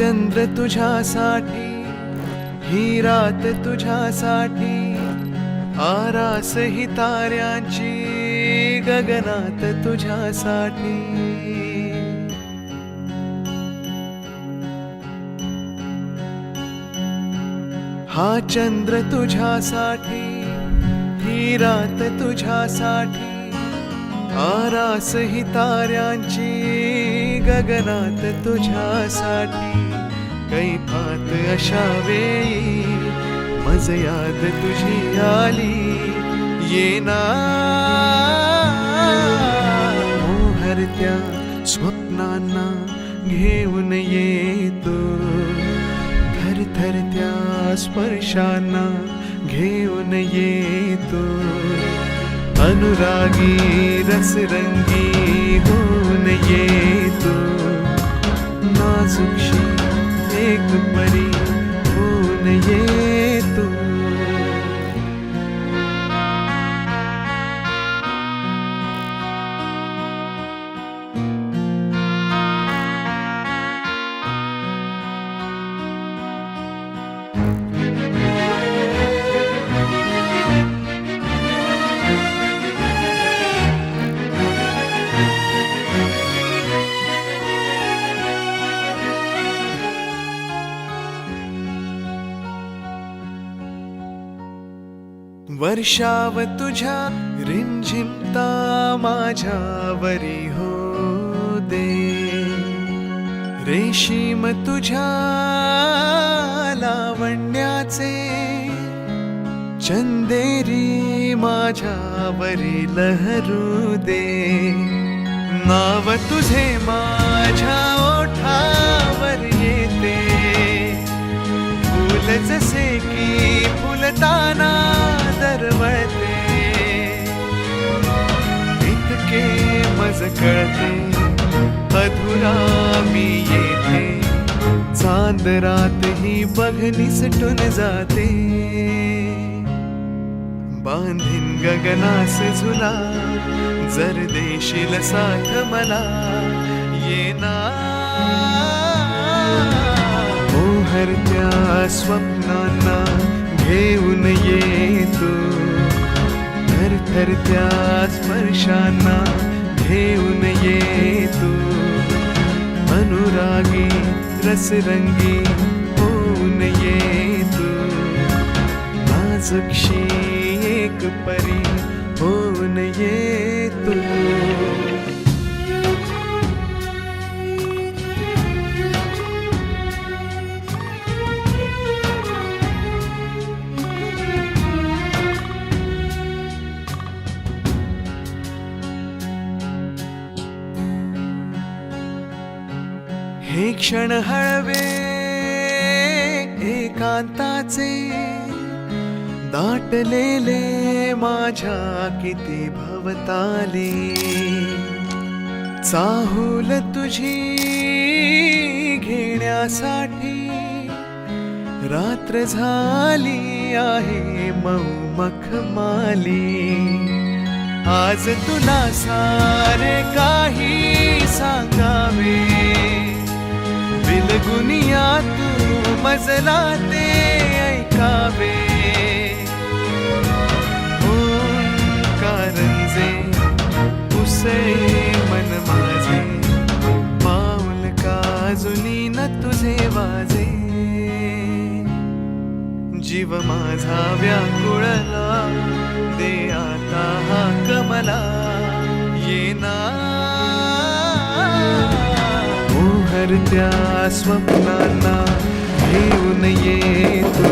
चंद्र तुझ्यासाठी, ही रात तुझ्यासाठी, आरास ही ताऱ्यांची गगनात तुझ्यासाठी. हा चंद्र तुझ्यासाठी, ही रात तुझ्यासाठी, आरास ही ताऱ्यांची गगनात तुझ्यासाठी. कैफात अशा वेळी मज याद तुझी आली, येना मोहरत्या स्वप्नांना घेऊन येतो, थरथरत्या स्पर्शांना घेऊन येतो. अनुरागी रसरंगी होऊन येतो, नाजुकशी एक परी होऊन येतो. वर्षाव तुझ्या रिमझिमता माझ्यावरी हो दे, रेशीम तुझ्या लावण्याचे चंदेरी माझ्यावरी लहरू दे. नाव तुझे माझ्या ओठावर येते, फुल जसे की फुलताना दरवळते. इतके मज कळते अधुरा मी येथे, चांद रात ही बघ निसटून जाते. बांधीन गगनास झुला जर देशील साथ मला, येना मोहरत्या स्वप्नांना घेऊन येतो, थरथरत्या स्पर्शांना घेऊन येतो. अनुरागी रसरंगी होऊन येतो, नाजुकशी एक परी होऊन येतो. हे क्षण हळवे एकांताचे, दाटलेले माझ्या किती भवताले. चाहूल तुझी घेण्यासाठी रात्र झाली आहे मऊ मखमाली. आज तुला सारे काही सांगावे, बिलगुनिया तू मजला ते ऐकावे. कारंजे उसळे मन माझे, पाऊल काजुनी न तुझे वाजे. जीव माझा व्याकुळला दे आता हा कमला, येना मोहरत्या स्वप्नांना घेऊन येतो.